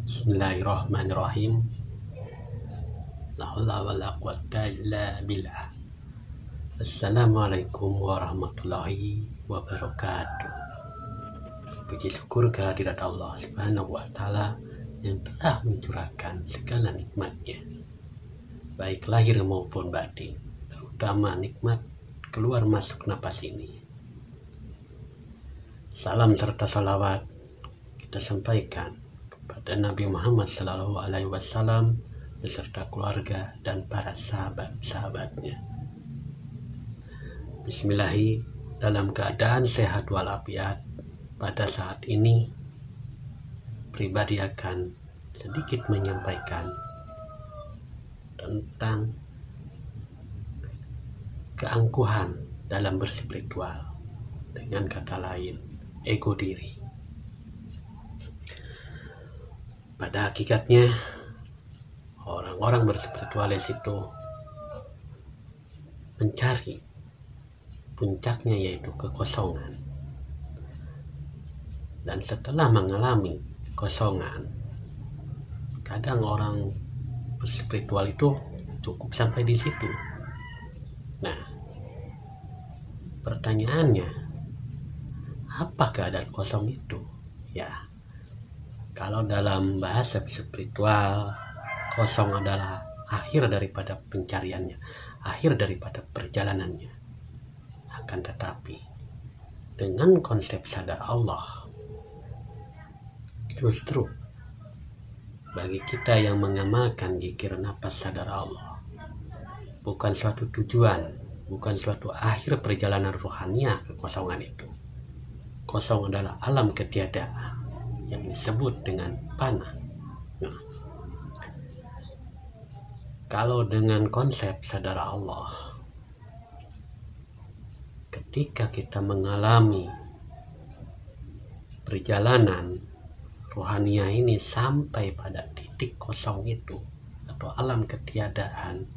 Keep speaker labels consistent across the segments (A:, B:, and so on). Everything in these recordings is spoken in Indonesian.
A: Bismillahirrahmanirrahim. La haula wala quwwata illa billah. Assalamualaikum warahmatullahi wabarakatuh. Puji syukur kehadirat Allah Subhanahu wa taala yang telah mencurahkan segala nikmatnya, baik lahir maupun batin, terutama nikmat keluar masuk napas ini. Salam serta salawat kita sampaikan kepada Nabi Muhammad SAW beserta keluarga dan para sahabat-sahabatnya. Bismillahi, dalam keadaan sehat walafiat pada saat ini, pribadi akan sedikit menyampaikan tentang keangkuhan dalam berspiritual, dengan kata lain ego diri. Pada hakikatnya orang-orang berspiritualis itu mencari puncaknya, yaitu kekosongan. Dan setelah mengalami kekosongan, kadang orang berspiritual itu cukup sampai di situ. Nah, pertanyaannya, apa keadaan kosong itu? Ya, kalau dalam bahasa spiritual, kosong adalah akhir daripada pencariannya, akhir daripada perjalanannya. Akan tetapi, dengan konsep sadar Allah, justru bagi kita yang mengamalkan zikir nafas sadar Allah, bukan suatu tujuan, bukan suatu akhir perjalanan rohaniah kekosongan itu. Kosong adalah alam ketiadaan yang disebut dengan fana. Nah, kalau dengan konsep sadar Allah, ketika kita mengalami perjalanan rohaniah ini sampai pada titik kosong itu atau alam ketiadaan,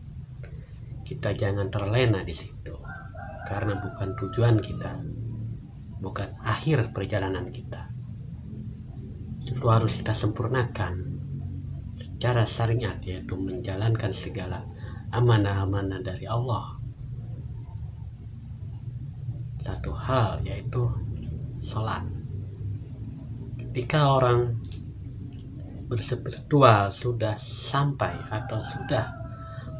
A: kita jangan terlena di situ, karena bukan tujuan kita, bukan akhir perjalanan kita. Itu harus kita sempurnakan secara syariat, yaitu menjalankan segala amanah-amanah dari Allah. Satu hal yaitu sholat. Ketika orang berspiritual sudah sampai atau sudah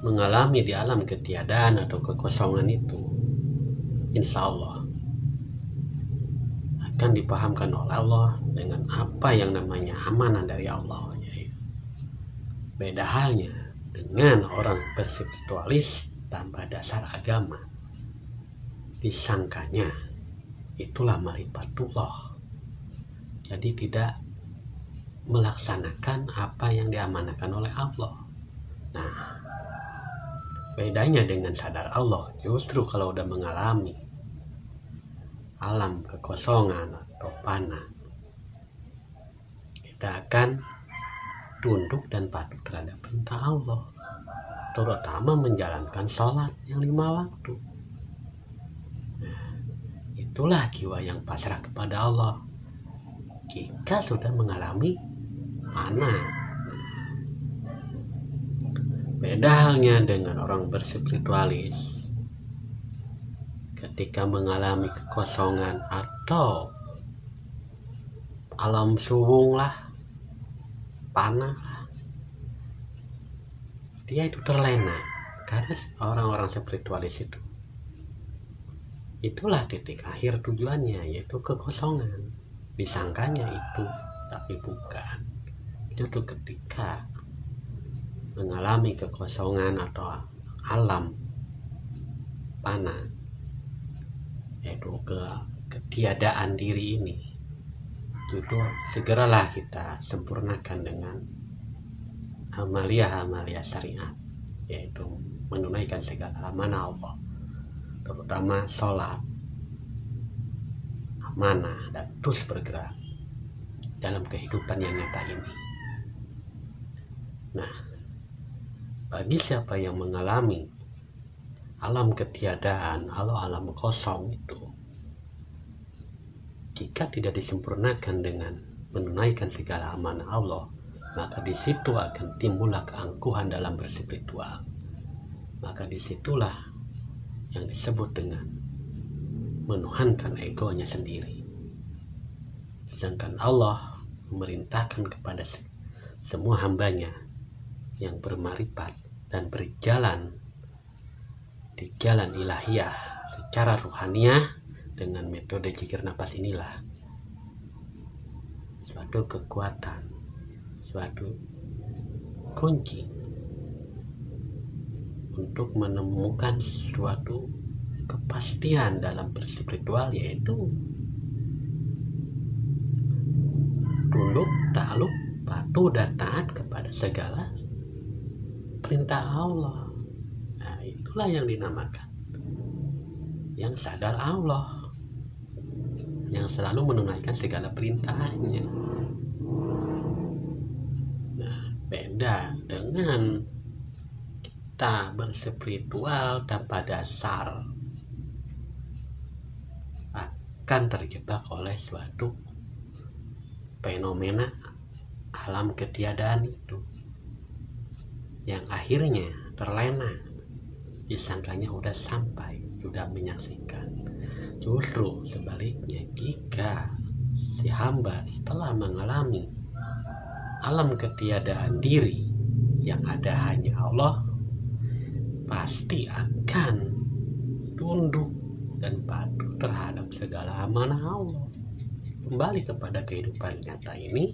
A: mengalami di alam ketiadaan atau kekosongan itu, insya Allah akan dipahamkan oleh Allah dengan apa yang namanya amanah dari Allah. Beda halnya dengan orang berspiritualis tanpa dasar agama, disangkanya itulah marifatullah, jadi tidak melaksanakan apa yang diamanahkan oleh Allah. Nah, bedanya dengan sadar Allah, justru kalau udah mengalami alam kekosongan atau fana, kita akan tunduk dan patuh terhadap perintah Allah, terutama menjalankan sholat yang 5 waktu. Nah, itulah jiwa yang pasrah kepada Allah jika sudah mengalami fana. Beda halnya dengan orang berspiritualis, ketika mengalami kekosongan atau alam suwung lah, panah lah, dia itu terlena. Karena orang-orang spiritualis itu, itulah titik akhir tujuannya, yaitu kekosongan. Disangkanya itu, tapi bukan. Itu tuh ketika mengalami kekosongan atau alam panah, yaitu ketiadaan diri ini, itu segeralah kita sempurnakan dengan amalia syariat, yaitu menunaikan segala amanah Allah, terutama sholat, amanah, dan terus bergerak dalam kehidupan yang nyata ini. Nah, bagi siapa yang mengalami alam ketiadaan, alam kosong itu, jika tidak disempurnakan dengan menunaikan segala amanah Allah, maka di situ akan timbullah keangkuhan dalam berspiritual. Maka disitulah yang disebut dengan menuhankan egonya sendiri. Sedangkan Allah memerintahkan kepada semua hambanya yang bermarifat dan berjalan di jalan ilahiyah secara ruhaniyah dengan metode zikir nafas inilah suatu kekuatan, suatu kunci untuk menemukan suatu kepastian dalam berspiritual, yaitu tunduk, takluk, patuh dan taat kepada segala perintah Allah. Nah, itulah yang dinamakan yang sadar Allah, yang selalu menunaikan segala perintahnya. Nah, beda dengan kita berspiritual tanpa dasar, akan terjebak oleh suatu fenomena alam ketiadaan itu yang akhirnya terlena, disangkanya udah sampai, sudah menyaksikan. Justru sebaliknya, jika si hamba setelah mengalami alam ketiadaan diri yang ada hanya Allah, pasti akan tunduk dan patuh terhadap segala amanah Allah. Kembali kepada kehidupan nyata ini,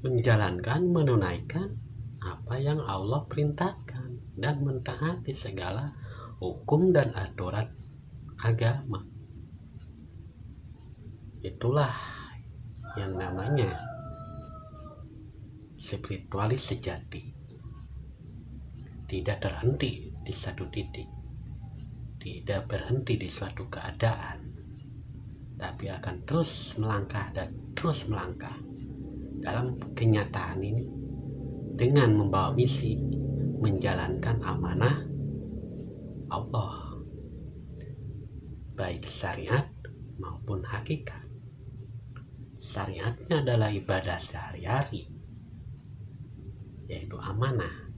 A: menjalankan, menunaikan apa yang Allah perintahkan dan mentaati segala hukum dan aturan agama. Itulah yang namanya spiritualis sejati. Tidak terhenti di satu titik, tidak berhenti di suatu keadaan, tapi akan terus melangkah dan terus melangkah dalam kenyataan ini dengan membawa misi menjalankan amanah Allah, baik syariat maupun hakikat. Syariatnya adalah ibadah sehari-hari, yaitu amanah,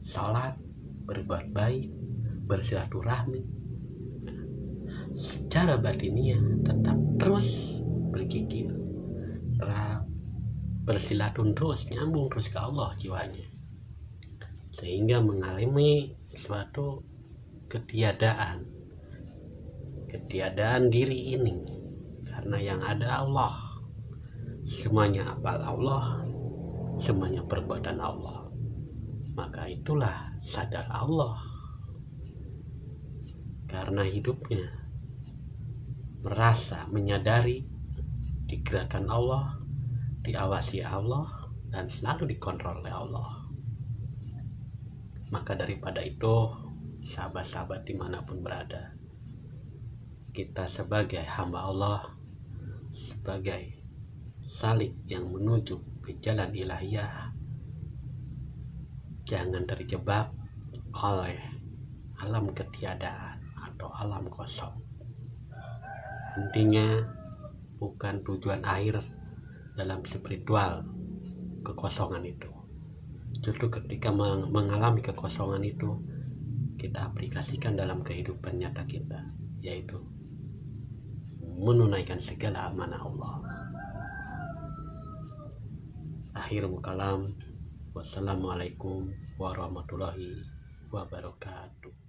A: salat, berbuat baik, bersilaturahmi. Secara batiniah tetap terus berkikir, bersilatun terus, nyambung terus ke Allah jiwanya, sehingga mengalami suatu ketiadaan diri ini, karena yang ada Allah, semuanya apal Allah, semuanya perbuatan Allah. Maka itulah sadar Allah, karena hidupnya merasa menyadari digerakkan Allah, diawasi Allah, dan selalu dikontrol oleh Allah. Maka daripada itu, sahabat-sahabat dimanapun berada, kita sebagai hamba Allah, sebagai salik yang menuju ke jalan ilahiyah, jangan terjebak oleh alam ketiadaan atau alam kosong. Intinya bukan tujuan akhir dalam spiritual kekosongan itu. Justru ketika mengalami kekosongan itu, kita aplikasikan dalam kehidupan nyata kita, yaitu menunaikan segala amanah Allah. Akhirul kalam. Wassalamualaikum warahmatullahi wabarakatuh.